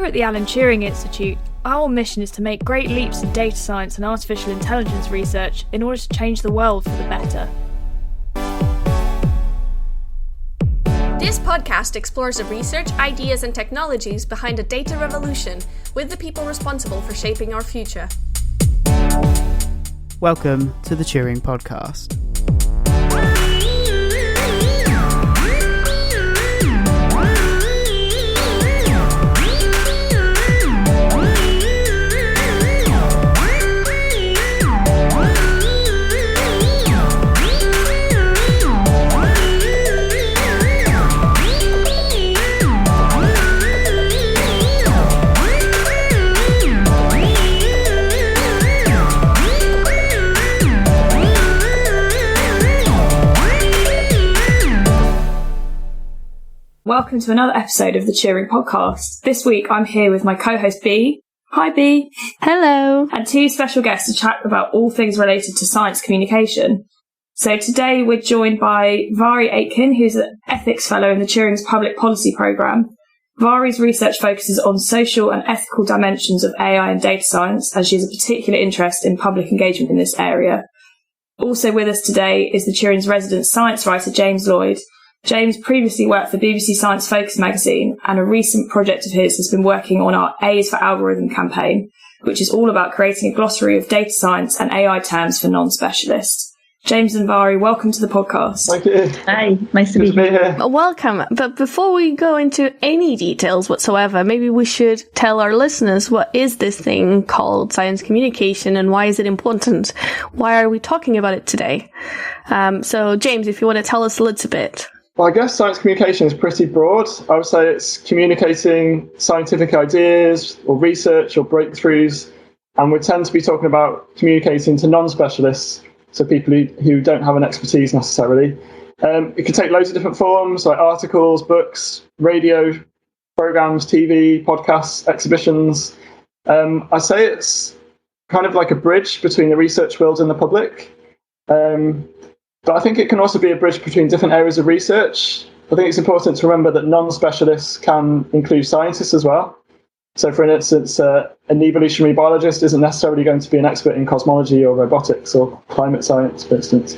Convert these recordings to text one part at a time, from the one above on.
Here at the Alan Turing Institute, our mission is to make great leaps in data science and artificial intelligence research in order to change the world for the better. This podcast explores the research, ideas and technologies behind the data revolution with the people responsible for shaping our future. Welcome to the Turing Podcast. Welcome to another episode of the Turing Podcast. This week I'm here with my co-host Bea. Hi Bea. Hello. And two special guests to chat about all things related to science communication. So today we're joined by Mhairi Aitken, who's an ethics fellow in the Turing's public policy programme. Mhairi's research focuses on social and ethical dimensions of AI and data science, as she has a particular interest in public engagement in this area. Also with us today is the Turing's resident science writer, James Lloyd. James previously worked for BBC Science Focus magazine, and a recent project of his has been working on our A is for Algorithm campaign, which is all about creating a glossary of data science and AI terms for non-specialists. James and Mhairi, welcome to the podcast. Thank you. Hi, nice to be here. Welcome. But before we go into any details whatsoever, maybe we should tell our listeners what is this thing called science communication and why is it important? Why are we talking about it today? So James, if you want to tell us a little bit. Well, I guess science communication is pretty broad. I would say it's communicating scientific ideas or research or breakthroughs, and we tend to be talking about communicating to non-specialists, so people who don't have an expertise necessarily. It can take loads of different forms, like articles, books, radio programs, TV, podcasts, exhibitions. I say it's kind of like a bridge between the research world and the public. But I think it can also be a bridge between different areas of research. I think it's important to remember that non-specialists can include scientists as well. So for instance, an evolutionary biologist isn't necessarily going to be an expert in cosmology or robotics or climate science, for instance.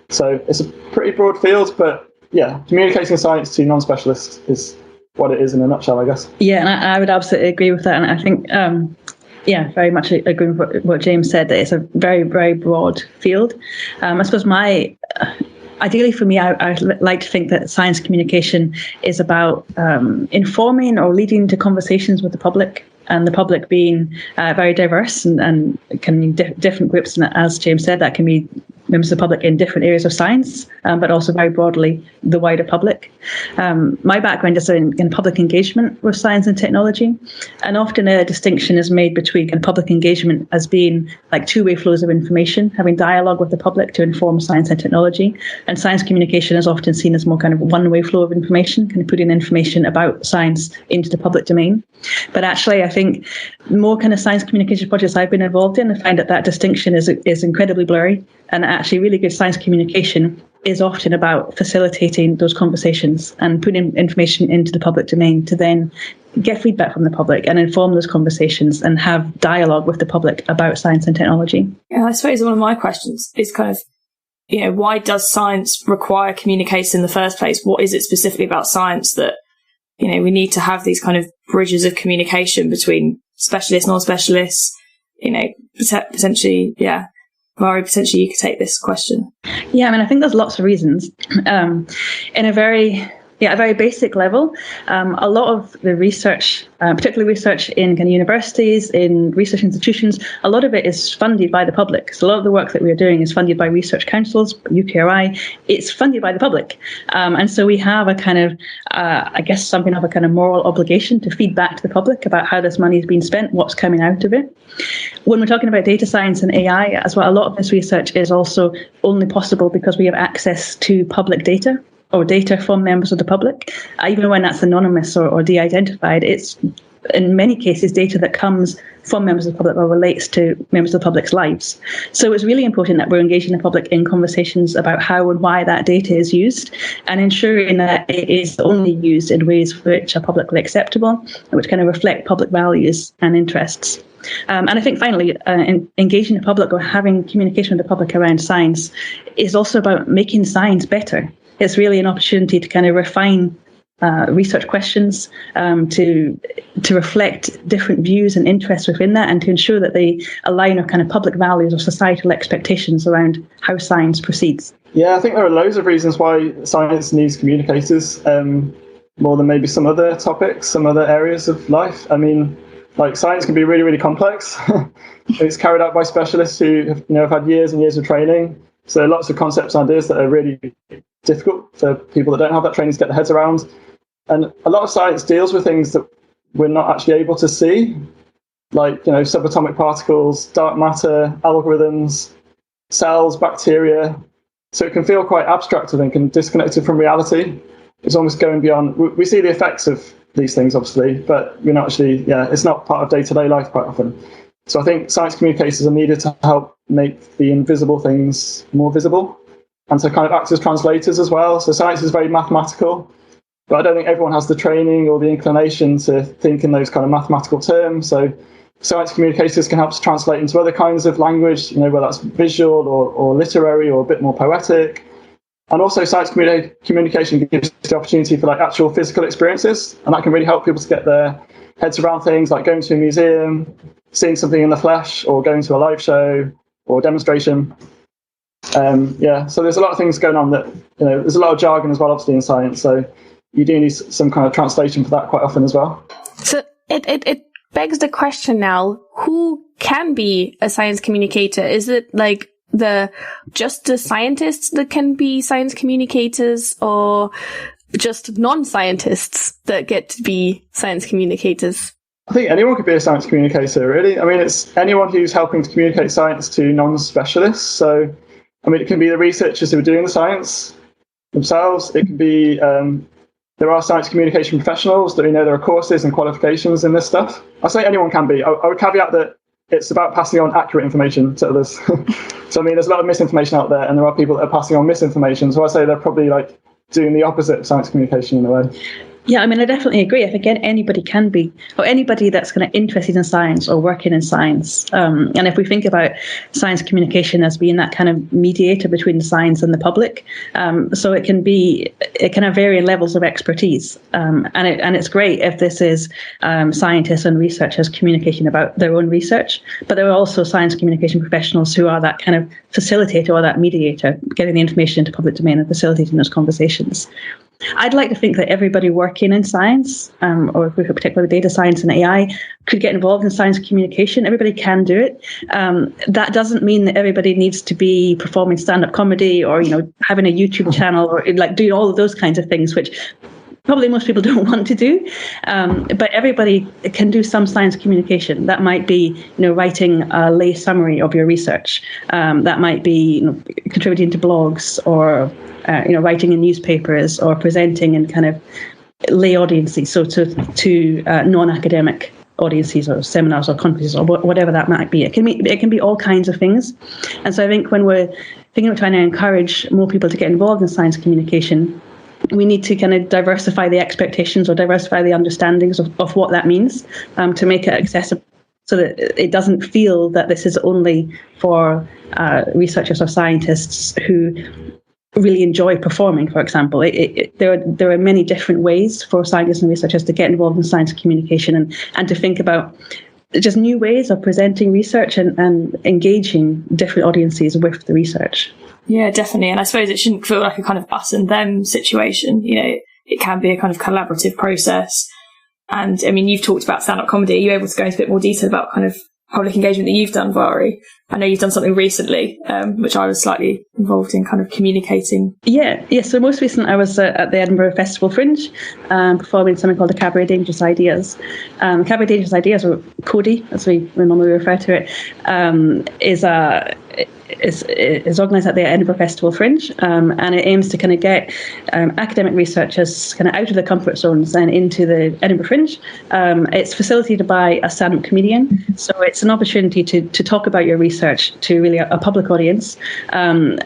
So it's a pretty broad field, but yeah, communicating science to non-specialists is what it is in a nutshell, I guess. Yeah, and I would absolutely agree with that. And I think very much agree with what James said, that it's a very, very broad field. I suppose ideally for me, I like to think that science communication is about informing or leading to conversations with the public, and the public being very diverse and can mean different groups. And as James said, that can be members of the public in different areas of science, but also very broadly the wider public. My background is in public engagement with science and technology, and often a distinction is made between public engagement as being like two-way flows of information, having dialogue with the public to inform science and technology, and science communication is often seen as more kind of one-way flow of information, kind of putting information about science into the public domain. But actually, I think more kind of science communication projects I've been involved in, I find that distinction is incredibly blurry. And actually, really good science communication is often about facilitating those conversations and putting information into the public domain to then get feedback from the public and inform those conversations and have dialogue with the public about science and technology. Yeah, I suppose one of my questions is kind of, why does science require communication in the first place? What is it specifically about science that, we need to have these kind of bridges of communication between specialists, non-specialists, potentially, yeah. Mhairi, potentially you could take this question. Yeah, I mean, I think there's lots of reasons. In a very basic level, a lot of the research, particularly research in kind of universities, in research institutions, a lot of it is funded by the public. So a lot of the work that we're doing is funded by research councils, UKRI. It's funded by the public. And so we have a kind of, something of a kind of moral obligation to feed back to the public about how this money is being spent, what's coming out of it. When we're talking about data science and AI as well, a lot of this research is also only possible because we have access to public data or data from members of the public, even when that's anonymous or de-identified. It's in many cases data that comes from members of the public or relates to members of the public's lives. So it's really important that we're engaging the public in conversations about how and why that data is used, and ensuring that it is only used in ways which are publicly acceptable and which kind of reflect public values and interests. And I think finally, engaging the public or having communication with the public around science is also about making science better. It's really an opportunity to kind of refine research questions, to reflect different views and interests within that, and to ensure that they align with kind of public values or societal expectations around how science proceeds. Yeah, I think there are loads of reasons why science needs communicators, more than maybe some other topics, some other areas of life. I mean, like, science can be really, really complex. It's carried out by specialists who have had years and years of training. So lots of concepts and ideas that are really difficult for people that don't have that training to get their heads around. And a lot of science deals with things that we're not actually able to see, like, subatomic particles, dark matter, algorithms, cells, bacteria. So it can feel quite abstract, I think, and disconnected from reality. It's almost going beyond. We see the effects of these things, obviously, but we're not actually, it's not part of day-to-day life quite often. So I think science communicators are needed to help make the invisible things more visible, and to kind of act as translators as well. So science is very mathematical, but I don't think everyone has the training or the inclination to think in those kind of mathematical terms. So science communicators can help to translate into other kinds of language, whether that's visual or literary or a bit more poetic. And also science communication gives the opportunity for actual physical experiences, and that can really help people to get their heads around things like going to a museum, seeing something in the flesh, or going to a live show or demonstration. So there's a lot of things going on that, there's a lot of jargon as well, obviously, in science. So you do need some kind of translation for that quite often as well. So it begs the question now, who can be a science communicator? Is it just the scientists that can be science communicators, or just non-scientists that get to be science communicators? I think anyone could be a science communicator, really. I mean, it's anyone who's helping to communicate science to non-specialists. So, I mean, it can be the researchers who are doing the science themselves. It can be, there are science communication professionals that there are courses and qualifications in this stuff. I say anyone can be. I would caveat that it's about passing on accurate information to others. So, I mean, there's a lot of misinformation out there, and there are people that are passing on misinformation. So I say they're probably doing the opposite of science communication in a way. Yeah, I mean, I definitely agree. I think anybody can be, or anybody that's kind of interested in science or working in science. And if we think about science communication as being that kind of mediator between the science and the public, so it can have varying levels of expertise. And it's great if this is scientists and researchers communicating about their own research, but there are also science communication professionals who are that kind of facilitator or that mediator, getting the information into public domain and facilitating those conversations. I'd like to think that everybody working in science, or particularly data science and AI, could get involved in science communication. Everybody can do it. That doesn't mean that everybody needs to be performing stand-up comedy or, having a YouTube channel or doing all of those kinds of things, which probably most people don't want to do. But everybody can do some science communication. That might be, writing a lay summary of your research. That might be, contributing to blogs, or writing in newspapers, or presenting in kind of lay audiences, so to non-academic audiences or seminars or conferences or whatever that might be. It can be all kinds of things. And so I think when we're thinking of trying to encourage more people to get involved in science communication, we need to kind of diversify the expectations or diversify the understandings of what that means, to make it accessible, so that it doesn't feel that this is only for researchers or scientists who really enjoy performing, for example. There are many different ways for scientists and researchers to get involved in science communication, and to think about just new ways of presenting research and engaging different audiences with the research. Yeah, definitely. And I suppose it shouldn't feel like a kind of us and them situation. It can be a kind of collaborative process. And I mean, you've talked about stand-up comedy. Are you able to go into a bit more detail about kind of public engagement that you've done, Mhairi? I know you've done something recently, which I was slightly involved in, kind of communicating. Yeah. So most recent, I was at the Edinburgh Festival Fringe, performing something called the Cabaret Dangerous Ideas. Cabaret Dangerous Ideas, or CODI, as we normally refer to it, is organised at the Edinburgh Festival Fringe, and it aims to kind of get academic researchers kind of out of their comfort zones and into the Edinburgh Fringe. It's facilitated by a stand-up comedian, so it's an opportunity to talk about your research to really a public audience, and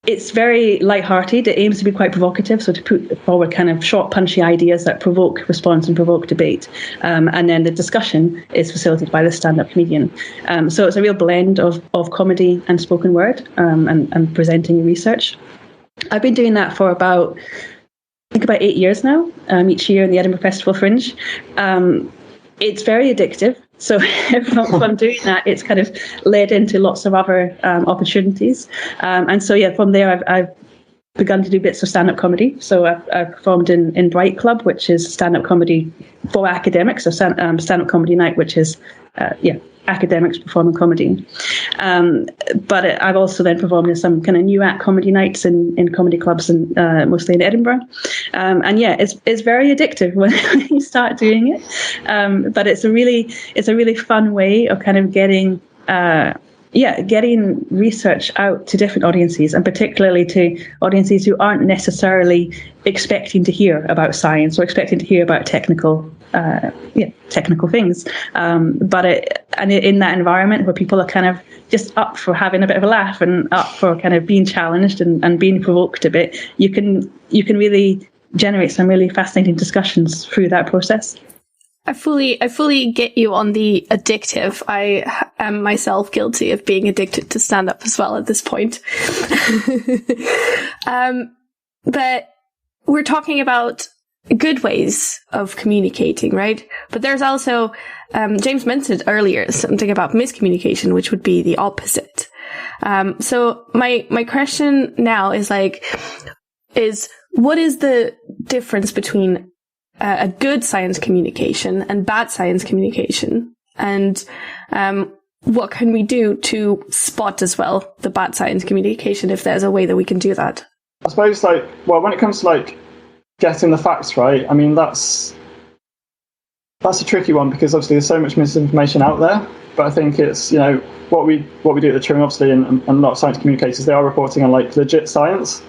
it's very light-hearted. It aims to be quite provocative, so to put forward kind of short, punchy ideas that provoke response and provoke debate. And then the discussion is facilitated by the stand-up comedian. So it's a real blend of comedy and spoken word, and presenting research. I've been doing that for about 8 years now, each year in the Edinburgh Festival Fringe. It's very addictive. So from doing that, it's kind of led into lots of other opportunities. And so, from there, I've begun to do bits of stand-up comedy. So I've performed in Bright Club, which is stand-up comedy for academics, or stand-up comedy night, which is, academics performing comedy. But I've also then performed in some kind of new act comedy nights in comedy clubs, and mostly in Edinburgh. It's very addictive when you start doing it. But it's a really fun way of kind of getting research out to different audiences, and particularly to audiences who aren't necessarily expecting to hear about science or expecting to hear about technical things. In that environment where people are kind of just up for having a bit of a laugh and up for kind of being challenged and being provoked a bit, you can really generate some really fascinating discussions through that process. I fully get you on the addictive. I am myself guilty of being addicted to stand-up as well at this point. But we're talking about good ways of communicating, right? But there's also, James mentioned earlier something about miscommunication, which would be the opposite. So my question now is what is the difference between a good science communication and bad science communication? And what can we do to spot as well the bad science communication, if there's a way that we can do that? I suppose, when it comes to getting the facts right, I mean, that's a tricky one, because obviously there's so much misinformation out there. But I think it's, what we do at the Turing, obviously, and a lot of science communicators, they are reporting on legit science.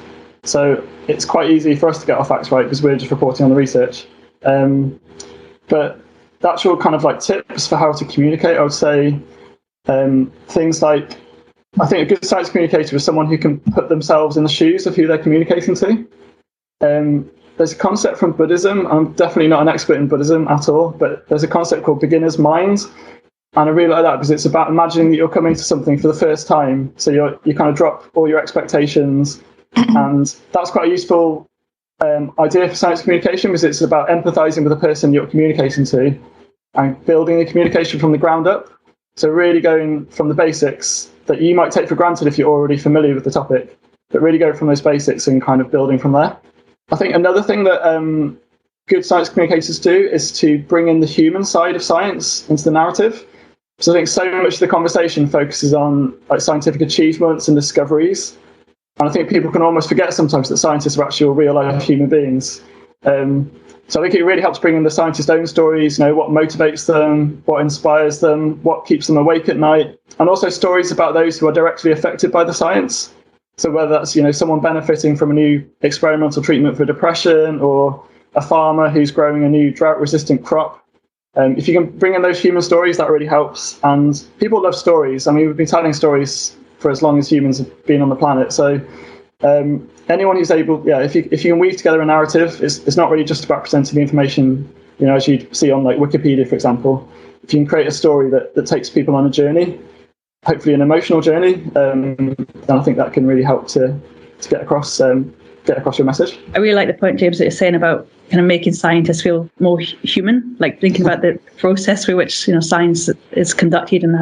So it's quite easy for us to get our facts right because we're just reporting on the research. But the actual kind of tips for how to communicate, I would say things like, I think a good science communicator is someone who can put themselves in the shoes of who they're communicating to. There's a concept from Buddhism. I'm definitely not an expert in Buddhism at all, but there's a concept called beginner's mind. And I really like that because it's about imagining that you're coming to something for the first time. So you kind of drop all your expectations. And that's quite a useful idea for science communication, because it's about empathizing with the person you're communicating to and building the communication from the ground up. So really going from the basics that you might take for granted if you're already familiar with the topic, but really go from those basics and kind of building from there. I think another thing that good science communicators do is to bring in the human side of science into the narrative. So I think so much of the conversation focuses on scientific achievements and discoveries. And I think people can almost forget sometimes that scientists are actually real life human beings. So I think it really helps bring in the scientists' own stories, what motivates them, what inspires them, what keeps them awake at night, and also stories about those who are directly affected by the science. So whether that's, someone benefiting from a new experimental treatment for depression, or a farmer who's growing a new drought-resistant crop. If you can bring in those human stories, that really helps. And people love stories. I mean, we've been telling stories for as long as humans have been on the planet. So anyone who's able, if you can weave together a narrative, it's not really just about presenting the information, as you'd see on Wikipedia, for example. If you can create a story that takes people on a journey, hopefully an emotional journey, then I think that can really help to get across your message. I really like the point, James, that you're saying about kind of making scientists feel more human, thinking about the process through which science is conducted and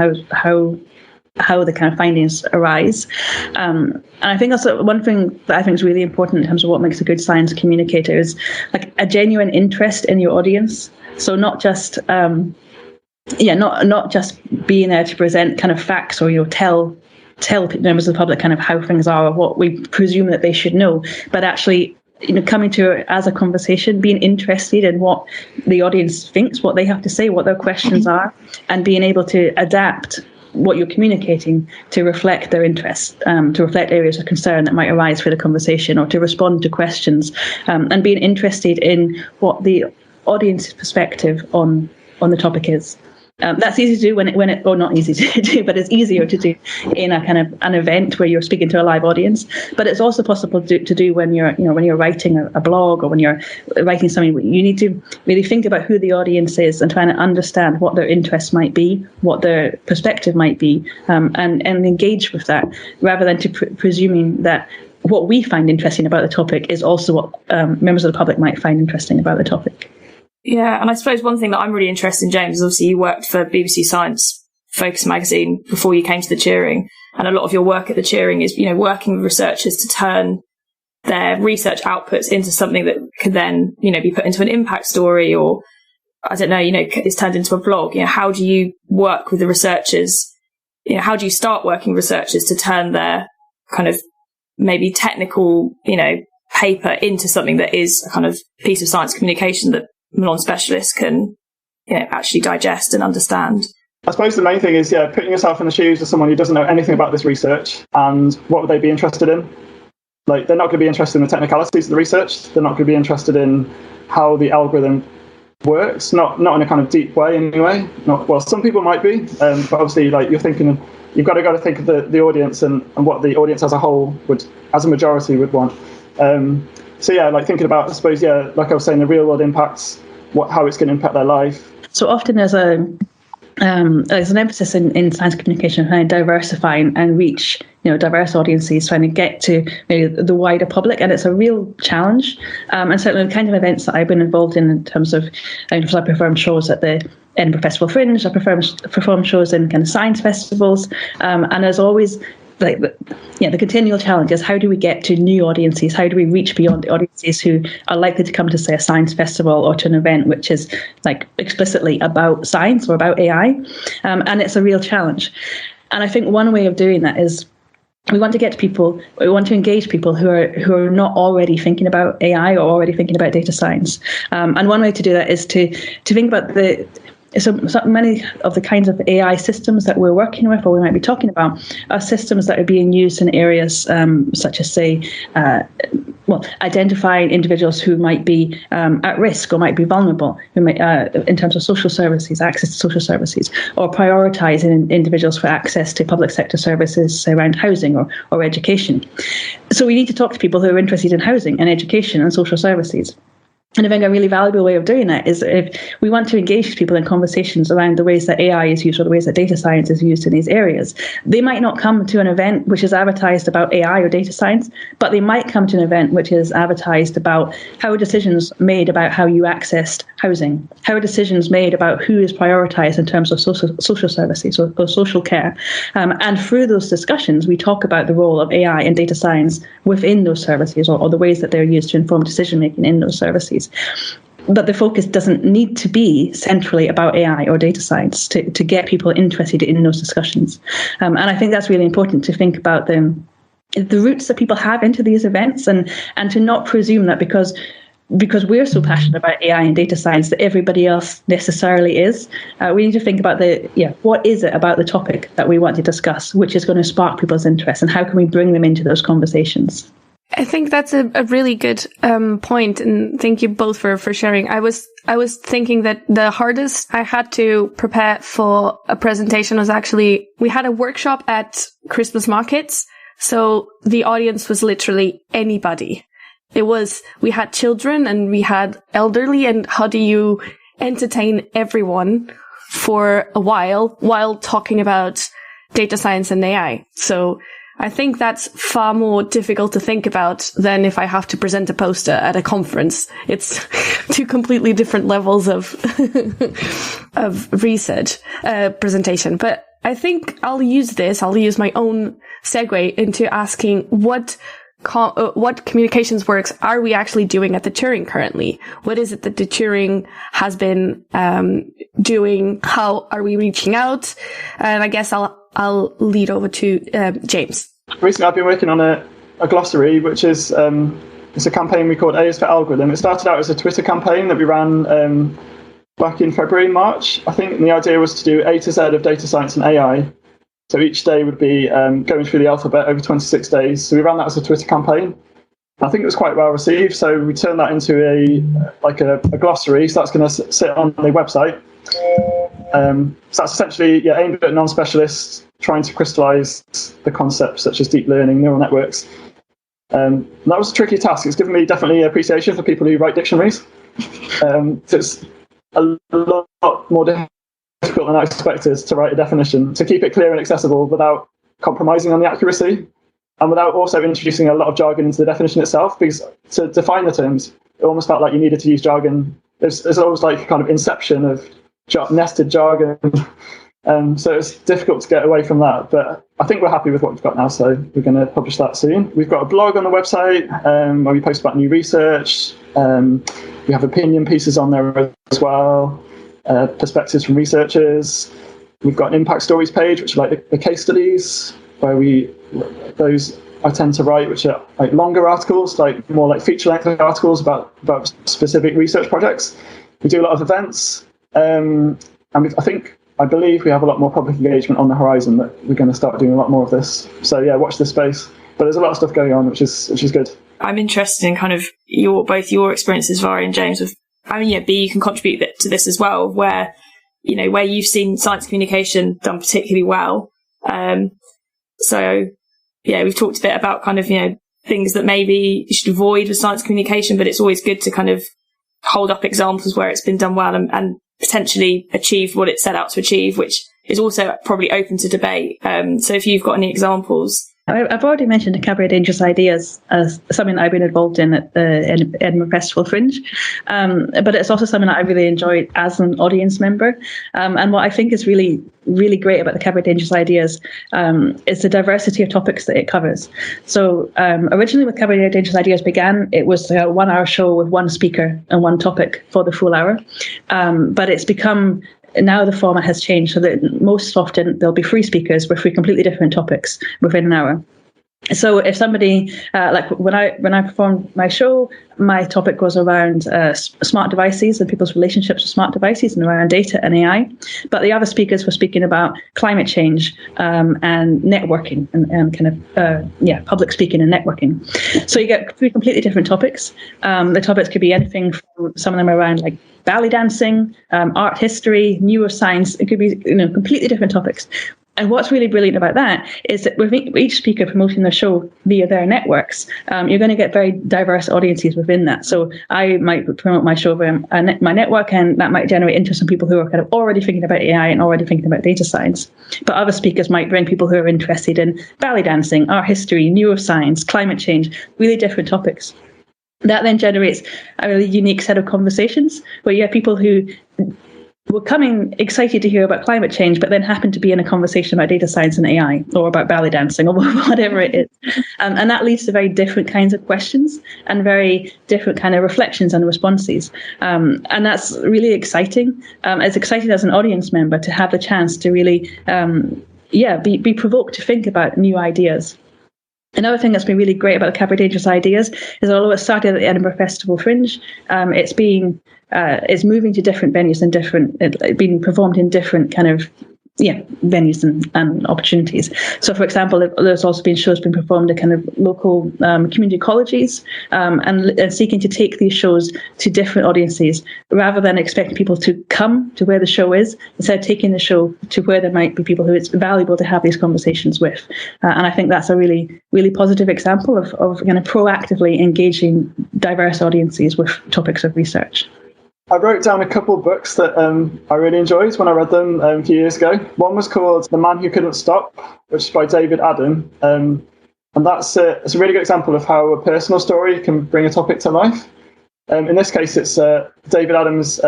how the kind of findings arise. And I think also one thing that I think is really important in terms of what makes a good science communicator is a genuine interest in your audience. So not just not just being there to present kind of facts or tell members of the public kind of how things are or what we presume that they should know, but actually coming to it as a conversation, being interested in what the audience thinks, what they have to say, what their questions are, and being able to adapt what you're communicating to reflect their interests, to reflect areas of concern that might arise for the conversation, or to respond to questions, and being interested in what the audience's perspective on the topic is. That's easy to do or not easy to do, but it's easier to do in a kind of an event where you're speaking to a live audience. But it's also possible to do when you're writing a blog or when you're writing something. You need to really think about who the audience is and trying to understand what their interests might be, what their perspective might be, and engage with that, rather than to presuming that what we find interesting about the topic is also what members of the public might find interesting about the topic. Yeah, and I suppose one thing that I'm really interested in, James, is obviously you worked for BBC Science Focus magazine before you came to the Turing, and a lot of your work at the Turing is, working with researchers to turn their research outputs into something that could then, be put into an impact story, or, I don't know, is turned into a blog. How do you work with the researchers? How do you start working with researchers to turn their kind of maybe technical, paper into something that is a kind of piece of science communication that non-specialists can actually digest and understand? I suppose the main thing is putting yourself in the shoes of someone who doesn't know anything about this research, and what would they be interested in? Like, they're not going to be interested in the technicalities of the research. They're not going to be interested in how the algorithm works, not in a kind of deep way anyway. Some people might be, but obviously, you're thinking, you've got to think of the audience and what the audience as a whole would, as a majority, would want. Thinking about, I suppose, like I was saying, the real world impacts, how it's going to impact their life. So often there's an emphasis in science communication trying to diversify and reach diverse audiences, trying to get to the wider public, and it's a real challenge. And certainly the kind of events that I've been involved in terms of, I perform shows at the Edinburgh Festival Fringe, I perform shows in kind of science festivals, and there's always the continual challenge is, how do we get to new audiences? How do we reach beyond the audiences who are likely to come to, say, a science festival or to an event which is explicitly about science or about AI? And it's a real challenge. And I think one way of doing that is we want to get to people, we want to engage people who are not already thinking about AI or already thinking about data science. And one way to do that is to think about so many of the kinds of AI systems that we're working with, or we might be talking about, are systems that are being used in areas such as, say, identifying individuals who might be at risk or might be vulnerable, who might, in terms of social services, access to social services, or prioritizing individuals for access to public sector services, say, around housing or education. So we need to talk to people who are interested in housing and education and social services. And I think a really valuable way of doing that is, if we want to engage people in conversations around the ways that AI is used or the ways that data science is used in these areas, they might not come to an event which is advertised about AI or data science, but they might come to an event which is advertised about how are decisions made about how you accessed housing, how are decisions made about who is prioritized in terms of social services or social care. And through those discussions, we talk about the role of AI and data science within those services, or the ways that they're used to inform decision making in those services. But the focus doesn't need to be centrally about AI or data science to get people interested in those discussions. And I think that's really important, to think about the routes that people have into these events, and to not presume that because we're so passionate about AI and data science that everybody else necessarily is. We need to think about what is it about the topic that we want to discuss, which is going to spark people's interest, and how can we bring them into those conversations? I think that's a really good point, and thank you both for sharing. I was thinking that the hardest I had to prepare for a presentation was actually, we had a workshop at Christmas markets, so the audience was literally anybody. We had children and we had elderly, and how do you entertain everyone for a while talking about data science and AI? So I think that's far more difficult to think about than if I have to present a poster at a conference. It's two completely different levels of research, presentation. But I think I'll use my own segue into asking, what what communications works are we actually doing at the Turing currently? What is it that the Turing has been doing? How are we reaching out? And I guess I'll lead over to James. Recently, I've been working on a glossary, which is it's a campaign we called A is for Algorithm. It started out as a Twitter campaign that we ran back in February and March, I think. And the idea was to do A to Z of data science and AI. So each day would be going through the alphabet over 26 days. So we ran that as a Twitter campaign. I think it was quite well received. So we turned that into a glossary. So that's going to sit on the website. So that's essentially aimed at non-specialists trying to crystallize the concepts such as deep learning, neural networks. That was a tricky task. It's given me definitely appreciation for people who write dictionaries. So it's a lot more difficult than I expected to write a definition, to keep it clear and accessible without compromising on the accuracy and without also introducing a lot of jargon into the definition itself, because to define the terms, it almost felt like you needed to use jargon. There's always like a kind of inception of nested jargon. So it's difficult to get away from that, but I think we're happy with what we've got now, so we're going to publish that soon. We've got a blog on the website where we post about new research. We have opinion pieces on there as well, perspectives from researchers. We've got an impact stories page, which are like the case studies, where those I tend to write, which are like longer articles, like more like feature-length articles about specific research projects. We do a lot of events, and I believe we have a lot more public engagement on the horizon, that we're going to start doing a lot more of this. So yeah, watch this space. But there's a lot of stuff going on, which is good. I'm interested in kind of both your experiences, Vari and James. B, you can contribute to this as well, where you've seen science communication done particularly well. So yeah, we've talked a bit about kind of things that maybe you should avoid with science communication, but it's always good to kind of hold up examples where it's been done well and potentially achieved what it set out to achieve, which is also probably open to debate. So if you've got any examples. I've already mentioned the Cabaret Dangerous Ideas as something that I've been involved in at the Edinburgh Festival Fringe, but it's also something that I really enjoyed as an audience member. And what I think is really, really great about the Cabaret Dangerous Ideas is the diversity of topics that it covers. So originally with Cabaret Dangerous Ideas it was a 1 hour show with one speaker and one topic for the full hour, but it's become... Now the format has changed, so that most often there'll be 3 speakers with 3 completely different topics within an hour. So if somebody, like when I performed my show, my topic was around smart devices and people's relationships with smart devices and around data and AI. But the other speakers were speaking about climate change and networking and kind of, public speaking and networking. So you get 3 completely different topics. The topics could be anything from some of them around like ballet dancing, art history, neuroscience. It could be completely different topics. And what's really brilliant about that is that with each speaker promoting their show via their networks, you're going to get very diverse audiences within that. So I might promote my show via my network, and that might generate interest in people who are kind of already thinking about AI and already thinking about data science. But other speakers might bring people who are interested in ballet dancing, art history, neuroscience, climate change, really different topics. That then generates a really unique set of conversations where you have people who were coming excited to hear about climate change, but then happen to be in a conversation about data science and AI or about ballet dancing or whatever it is. And that leads to very different kinds of questions and very different kind of reflections and responses. And that's really exciting. It's exciting as an audience member to have the chance to really, be provoked to think about new ideas. Another thing that's been really great about the Cabaret Dangerous Ideas is, although it started at the Edinburgh Festival Fringe, it's moving to different venues and being performed in different kind of venues and opportunities. So, for example, there's also been shows being performed at kind of local community colleges and seeking to take these shows to different audiences rather than expecting people to come to where the show is, instead of taking the show to where there might be people who it's valuable to have these conversations with. And I think that's a really, really positive example of kind of proactively engaging diverse audiences with topics of research. I wrote down a couple of books that I really enjoyed when I read them a few years ago. One was called The Man Who Couldn't Stop, which is by David Adam. And it's a really good example of how a personal story can bring a topic to life. In this case, it's David Adams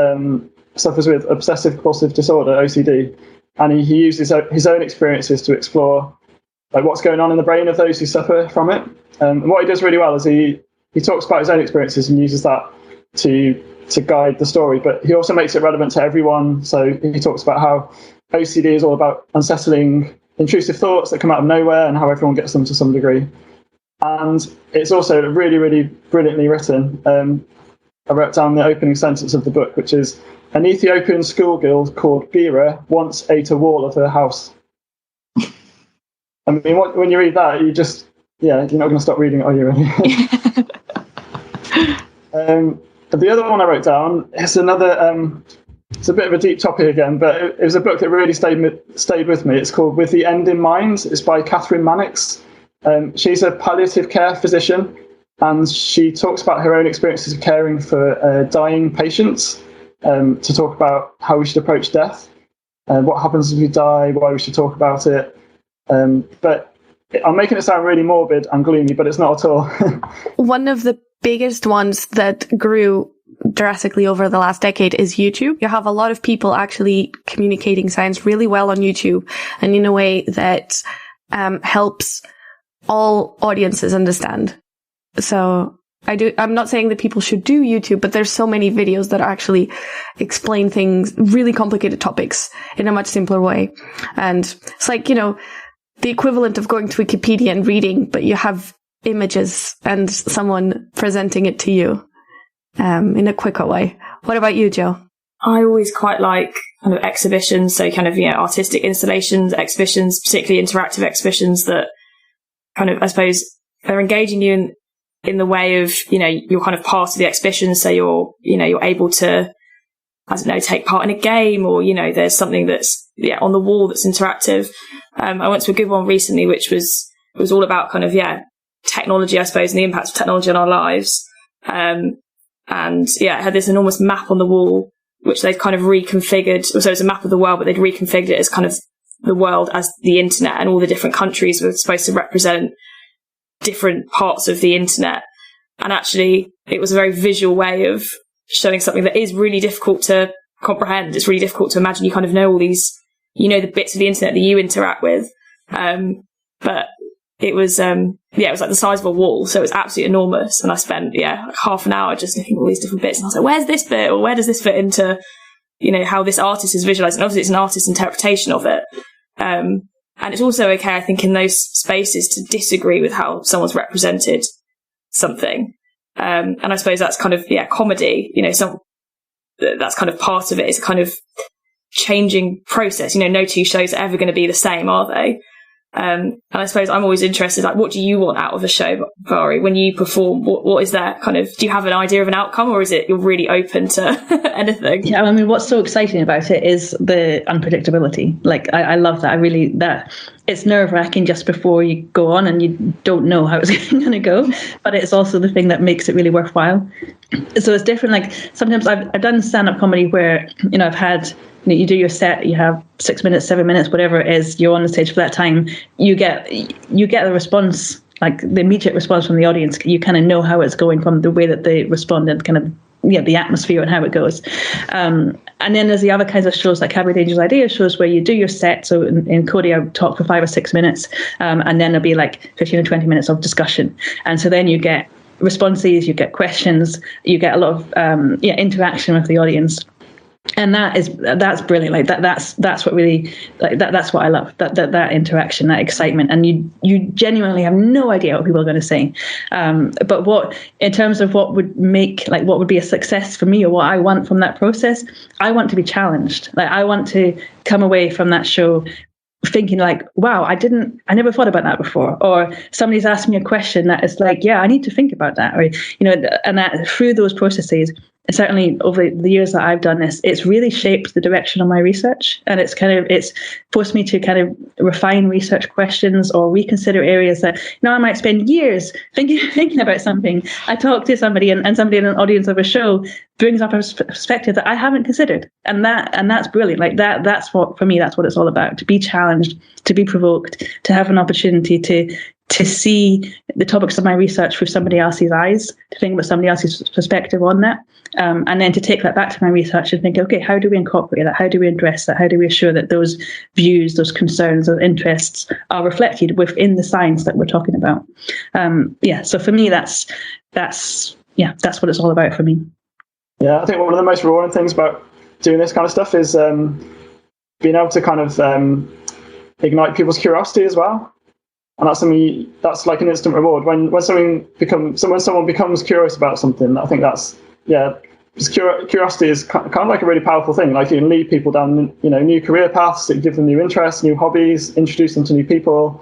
suffers with obsessive compulsive disorder, OCD, and he used his own experiences to explore like what's going on in the brain of those who suffer from it. And what he does really well is he talks about his own experiences and uses that to guide the story, but he also makes it relevant to everyone. So he talks about how OCD is all about unsettling, intrusive thoughts that come out of nowhere and how everyone gets them to some degree. And it's also really, really brilliantly written. I wrote down the opening sentence of the book, which is, an Ethiopian schoolgirl called Bira once ate a wall of her house. I mean, when you read that, you're not going to stop reading it, are you? Really? The other one I wrote down is another, it's a bit of a deep topic again, but it was a book that really stayed with me. It's called With the End in Mind. It's by Catherine Mannix. She's a palliative care physician, and she talks about her own experiences of caring for dying patients, to talk about how we should approach death, what happens if we die, why we should talk about it. But I'm making it sound really morbid and gloomy, but it's not at all. One of the biggest ones that grew drastically over the last decade is YouTube. You have a lot of people actually communicating science really well on YouTube, and in a way that helps all audiences understand. So I'm not saying that people should do YouTube, but there's so many videos that actually explain things, really complicated topics, in a much simpler way. And it's like, the equivalent of going to Wikipedia and reading, but you have images and someone presenting it to you in a quicker way. What about you, Joe? I always quite like kind of exhibitions, so kind of, artistic installations, exhibitions, particularly interactive exhibitions that kind of, I suppose, are engaging you in the way of, you're kind of part of the exhibition, so you're able to, I don't know, take part in a game, or, there's something that's on the wall that's interactive. I went to a good one recently, which was all about kind of, technology, I suppose, and the impact of technology on our lives. And it had this enormous map on the wall, which they'd kind of reconfigured. So it's a map of the world, but they'd reconfigured it as kind of the world as the internet, and all the different countries were supposed to represent different parts of the internet. And actually, it was a very visual way of showing something that is really difficult to comprehend. It's really difficult to imagine. You kind of know all these, the bits of the internet that you interact with. But it was, it was like the size of a wall. So it was absolutely enormous. And I spent, like half an hour just looking at all these different bits. And I was like, where's this bit? Or where does this fit into, how this artist is visualizing? Obviously, it's an artist's interpretation of it. And it's also okay, I think, in those spaces to disagree with how someone's represented something. And I suppose that's kind of, comedy, that's kind of part of it. It's a kind of changing process. No two shows are ever going to be the same, are they? And I suppose I'm always interested, like, what do you want out of a show, Mhairi? When you perform, what is that kind of, do you have an idea of an outcome, or is it you're really open to anything? Yeah, I mean, what's so exciting about it is the unpredictability. Like, I love that. That it's nerve-wracking just before you go on, and you don't know how it's going to go, but it's also the thing that makes it really worthwhile. So it's different. Like, sometimes I've done stand-up comedy where, I've had, you do your set, you have 6 minutes, 7 minutes, whatever it is, you're on the stage for that time, you get the response, like the immediate response from the audience. You kind of know how it's going from the way that they respond and kind of, the atmosphere and how it goes. And then there's the other kinds of shows like Cabaret Dangerous Idea shows where you do your set. So in Cody, I talk for 5 or 6 minutes, and then there'll be like 15 or 20 minutes of discussion. And so then you get responses, you get questions, you get a lot of interaction with the audience. And that's brilliant. Like that's what really, like that's what I love. That interaction, that excitement, and you genuinely have no idea what people are going to say. But what, in terms of what would make, like, what would be a success for me, or what I want from that process, I want to be challenged. Like, I want to come away from that show thinking like, wow, I never thought about that before. Or somebody's asked me a question that is like, yeah, I need to think about that. Or, and that through those processes, and certainly over the years that I've done this, it's really shaped the direction of my research. And it's forced me to kind of refine research questions or reconsider areas that, I might spend years thinking about something. I talk to somebody and somebody in an audience of a show brings up a perspective that I haven't considered. And that's brilliant. Like that's what, for me, that's what it's all about, to be challenged, to be provoked, to have an opportunity to to see the topics of my research through somebody else's eyes, to think about somebody else's perspective on that, and then to take that back to my research and think, okay, how do we incorporate that? How do we address that? How do we assure that those views, those concerns, those interests are reflected within the science that we're talking about? So for me, that's what it's all about for me. Yeah, I think one of the most rewarding things about doing this kind of stuff is being able to kind of ignite people's curiosity as well. And that's something that's like an instant reward when someone becomes curious about something. I think that's curiosity is kind of like a really powerful thing. Like you can lead people down new career paths, that give them new interests, new hobbies, introduce them to new people,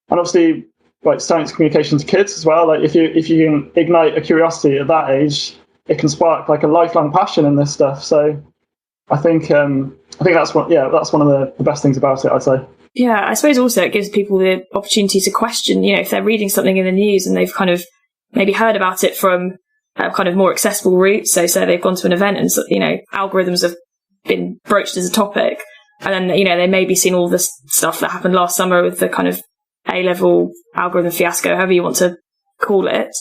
and obviously like science communication to kids as well. Like if you can ignite a curiosity at that age, it can spark like a lifelong passion in this stuff. So I think that's one of the best things about it, I'd say. Yeah, I suppose also it gives people the opportunity to question, if they're reading something in the news and they've kind of maybe heard about it from a kind of more accessible route. So they've gone to an event and, algorithms have been broached as a topic. And then, they maybe seen all this stuff that happened last summer with the kind of A-level algorithm fiasco, however you want to call it.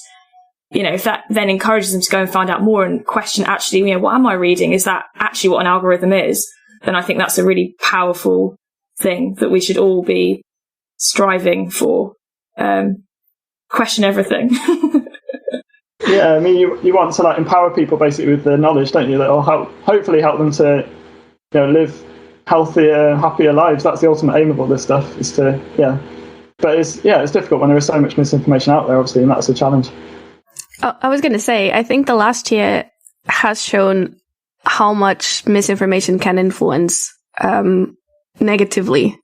If that then encourages them to go and find out more and question actually, what am I reading? Is that actually what an algorithm is? Then I think that's a really powerful thing that we should all be striving for. Question everything. Yeah, I mean, you want to empower people basically with the knowledge, don't you? That will hopefully help them to live healthier, happier lives. That's the ultimate aim of all this stuff. Is to But it's difficult when there is so much misinformation out there, obviously, and that's a challenge. I was going to say, I think the last year has shown how much misinformation can influence negatively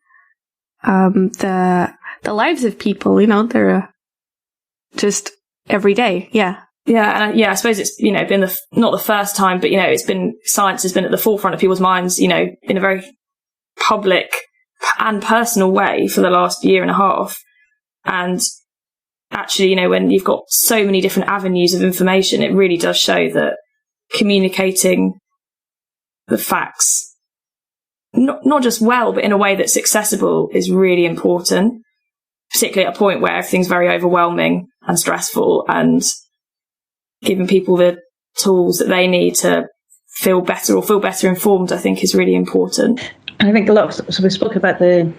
the lives of people. They're just every day. Yeah. Yeah, and I suppose it's been not the first time, but science has been at the forefront of people's minds, in a very public and personal way for the last year and a half. And actually, when you've got so many different avenues of information, it really does show that communicating the facts, not just well, but in a way that's accessible, is really important, particularly at a point where everything's very overwhelming and stressful, and giving people the tools that they need to feel better informed, I think, is really important. And I think so we spoke about the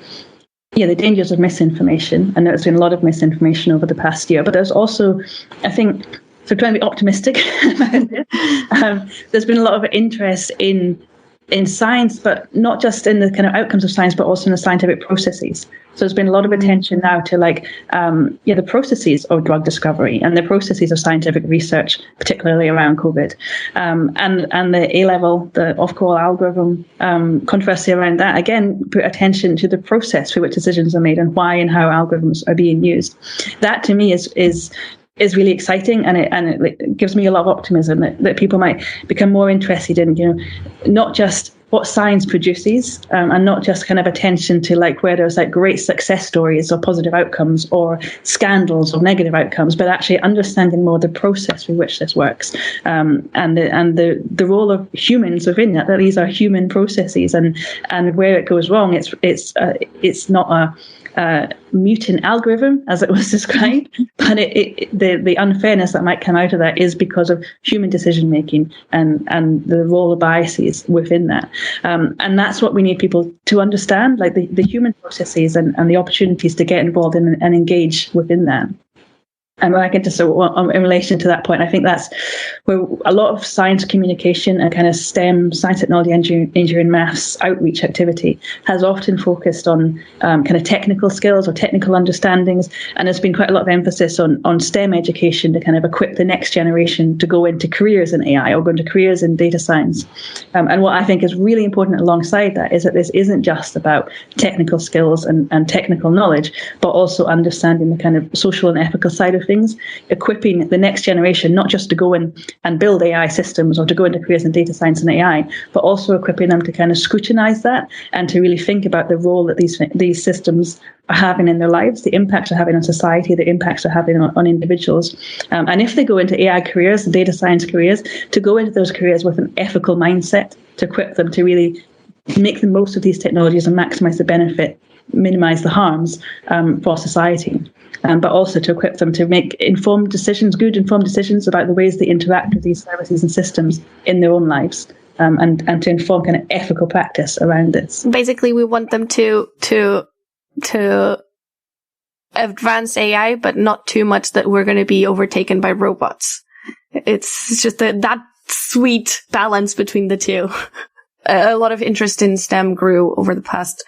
dangers of misinformation, and there's been a lot of misinformation over the past year, but there's also, I think, so trying to be optimistic about it, there's been a lot of interest in science, but not just in the kind of outcomes of science, but also in the scientific processes. So there's been a lot of attention now to the processes of drug discovery and the processes of scientific research, particularly around COVID, and the A-level, the off-call algorithm controversy around that, again, put attention to the process through which decisions are made and why and how algorithms are being used. That to me is really exciting, and it gives me a lot of optimism that people might become more interested in, not just what science produces, and not just kind of attention to where there's great success stories or positive outcomes or scandals or negative outcomes, but actually understanding more the process through which this works, and the role of humans within that these are human processes, and where it goes wrong, it's not a mutant algorithm as it was described, but the unfairness that might come out of that is because of human decision making and the role of biases within that, and that's what we need people to understand, the human processes and the opportunities to get involved in and engage within that. And when I get to in relation to that point, I think that's where a lot of science communication and kind of STEM, science, technology, engineering, maths outreach activity has often focused on kind of technical skills or technical understandings. And there's been quite a lot of emphasis on STEM education to kind of equip the next generation to go into careers in AI or go into careers in data science. And what I think is really important alongside that is that this isn't just about technical skills and technical knowledge, but also understanding the kind of social and ethical side of things, equipping the next generation not just to go in and build AI systems or to go into careers in data science and AI, but also equipping them to kind of scrutinize that and to really think about the role that these systems are having in their lives, the impacts they're having on society, the impacts they're having on individuals. And if they go into AI careers, data science careers, to go into those careers with an ethical mindset to equip them to really make the most of these technologies and maximize the benefit, minimize the harms for society. but also to equip them to make good informed decisions about the ways they interact with these services and systems in their own lives, and to inform kind of ethical practice around this. Basically, we want them to advance AI, but not too much that we're going to be overtaken by robots. It's just that sweet balance between the two. A lot of interest in STEM grew over the past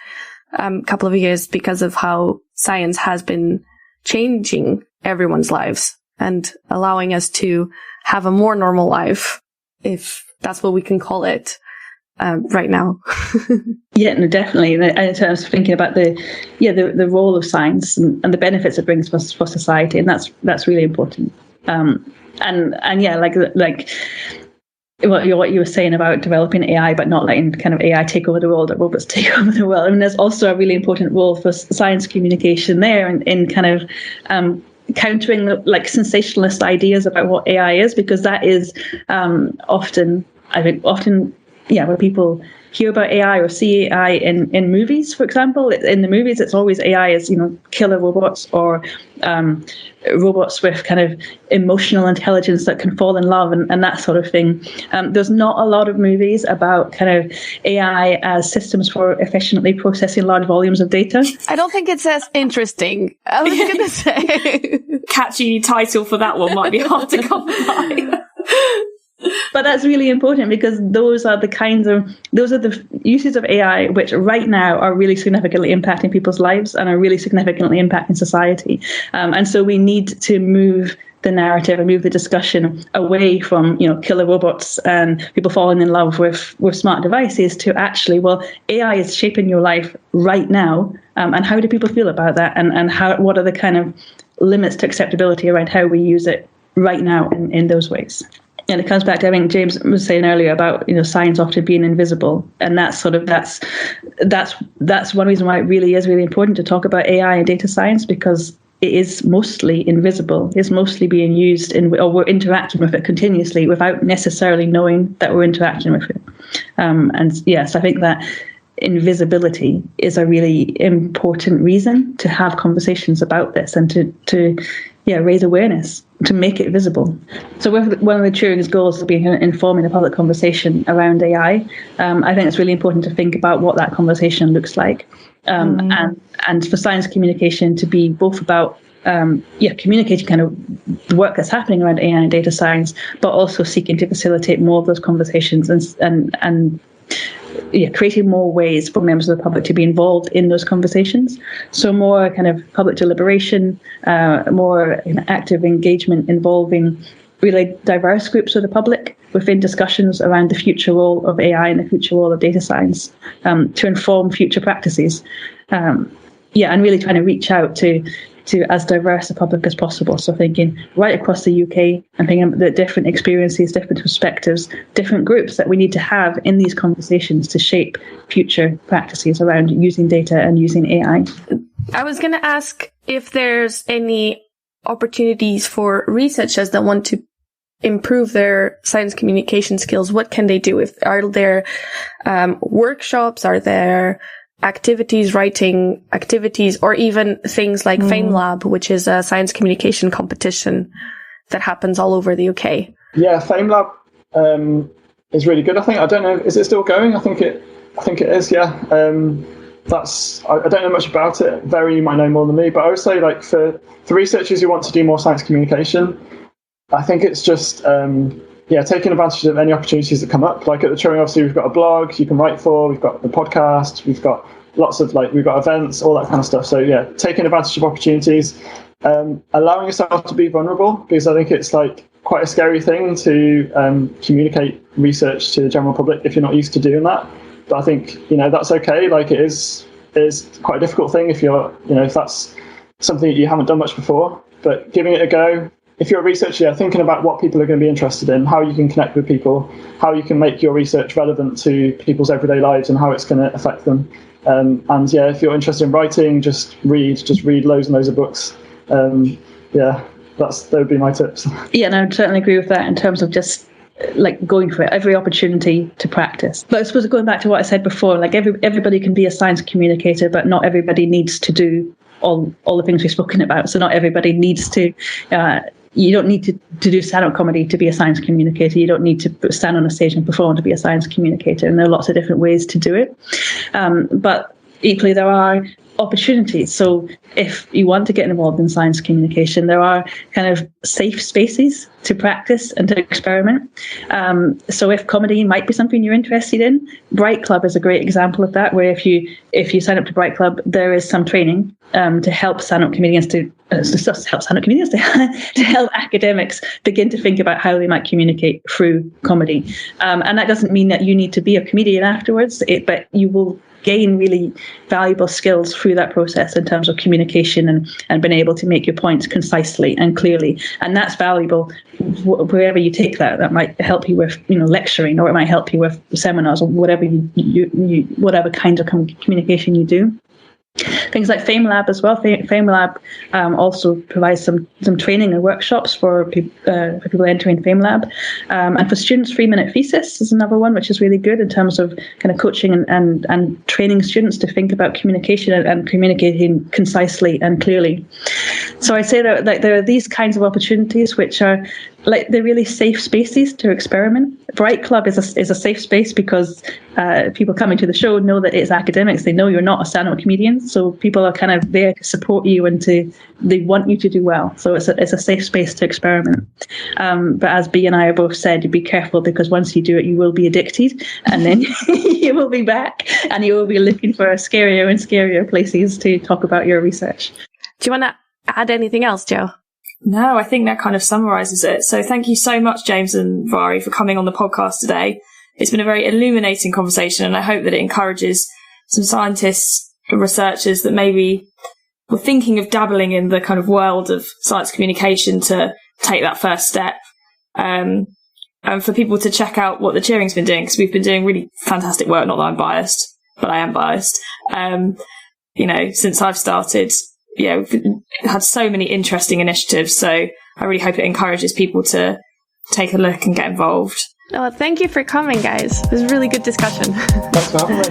couple of years because of how science has been changing everyone's lives and allowing us to have a more normal life, if that's what we can call it, right now. Yeah, no, definitely. In terms of thinking about the role of science and the benefits it brings for society, and that's really important. And yeah, like what you were saying about developing AI, but not letting kind of AI take over the world, or robots take over the world. I mean, there's also a really important role for science communication there, in kind of countering like sensationalist ideas about what AI is, because that is often, when people hear about AI or see AI in movies, for example. In the movies, it's always AI as, killer robots, or robots with kind of emotional intelligence that can fall in love and that sort of thing. There's not a lot of movies about kind of AI as systems for efficiently processing large volumes of data. I don't think it's as interesting. I was going to say. Catchy title for that one might be hard to come by. But that's really important, because those are the uses of AI which right now are really significantly impacting people's lives and are really significantly impacting society. And so we need to move the narrative and move the discussion away from, killer robots and people falling in love with smart devices to actually, well, AI is shaping your life right now. And how do people feel about that? And what are the kind of limits to acceptability around how we use it right now in those ways? And it comes back to, I think James was saying earlier about, science often being invisible. And that's one reason why it really is really important to talk about AI and data science, because it is mostly invisible. It's mostly being used or we're interacting with it continuously without necessarily knowing that we're interacting with it. And yes, I think that invisibility is a really important reason to have conversations about this and to raise awareness, to make it visible. So one of the Turing's goals has been informing the public conversation around AI. I think it's really important to think about what that conversation looks like. And for science communication to be both about communicating kind of the work that's happening around AI and data science, but also seeking to facilitate more of those conversations and creating more ways for members of the public to be involved in those conversations. So more kind of public deliberation, more active engagement involving really diverse groups of the public within discussions around the future role of AI and the future role of data science, to inform future practices. And really trying to reach out to as diverse a public as possible. So thinking right across the UK and thinking about the different experiences, different perspectives, different groups that we need to have in these conversations to shape future practices around using data and using AI. I was going to ask if there's any opportunities for researchers that want to improve their science communication skills. What can they do? Are there workshops? Are there writing activities, or even things like FameLab, which is a science communication competition that happens all over the UK? Yeah, FameLab is really good. I don't know, is it still going? I think it is. Yeah. I don't know much about it. Very, you might know more than me, but I would say, like, for researchers who want to do more science communication, I think it's just taking advantage of any opportunities that come up. Like at the Turing, obviously, we've got a blog you can write for, we've got the podcast, we've got lots of we've got events, all that kind of stuff. So taking advantage of opportunities, allowing yourself to be vulnerable, because I think it's quite a scary thing to communicate research to the general public if you're not used to doing that. But I think that's okay. It is quite a difficult thing if you're if that's something that you haven't done much before. But giving it a go. If you're a researcher, thinking about what people are going to be interested in, how you can connect with people, how you can make your research relevant to people's everyday lives and how it's going to affect them. If you're interested in writing, just read loads and loads of books. Those would be my tips. Yeah, and I would certainly agree with that in terms of just going for it, every opportunity to practice. But I suppose going back to what I said before, everybody can be a science communicator, but not everybody needs to do all the things we've spoken about. So not everybody needs to. You don't need to do stand-up comedy to be a science communicator. You don't need to stand on a stage and perform to be a science communicator. And there are lots of different ways to do it. But equally, there are opportunities. So if you want to get involved in science communication, there are kind of safe spaces to practice and to experiment. So if comedy might be something you're interested in, Bright Club is a great example of that, where if you sign up to Bright Club, there is some training to help stand-up comedians to help academics begin to think about how they might communicate through comedy. And that doesn't mean that you need to be a comedian afterwards, but you will gain really valuable skills through that process in terms of communication and being able to make your points concisely and clearly. And that's valuable wherever you take that. That might help you with, lecturing, or it might help you with seminars, or whatever whatever kind of communication you do. Things like FameLab as well. FameLab also provides some training and workshops for people entering FameLab. And for students, 3-minute thesis is another one, which is really good in terms of kind of coaching and training students to think about communication and communicating concisely and clearly. So I'd say that there are these kinds of opportunities which are they're really safe spaces to experiment. Bright Club is a safe space because people coming to the show know that it's academics. They know you're not a stand-up comedian, so people are kind of there to support you and they want you to do well. So it's a safe space to experiment. But as B and I have both said, be careful, because once you do it, you will be addicted, and then you will be back and you will be looking for scarier and scarier places to talk about your research. Do you want to add anything else, Joe? No, I think that kind of summarises it. So thank you so much, James and Mhairi, for coming on the podcast today. It's been a very illuminating conversation, and I hope that it encourages some scientists and researchers that maybe were thinking of dabbling in the kind of world of science communication to take that first step. And for people to check out what the Turing's been doing, because we've been doing really fantastic work. Not that I'm biased, but I am biased. Since I've started, we've had so many interesting initiatives. So I really hope it encourages people to take a look and get involved. Oh, thank you for coming, guys. It was a really good discussion. Thanks for having me.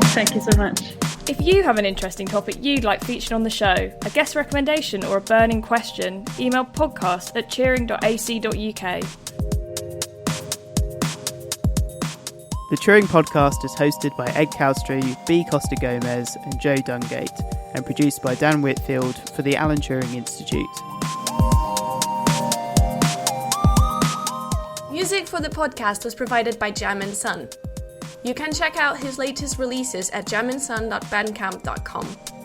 Thank you so much. If you have an interesting topic you'd like featured on the show, a guest recommendation or a burning question, email podcast@turing.ac.uk. The Turing podcast is hosted by Ed Cowstrew, B. Costa Gomez and Joe Dungate, and produced by Dan Whitfield for the Alan Turing Institute. Music for the podcast was provided by Jam and Sun. You can check out his latest releases at jamandsun.bandcamp.com.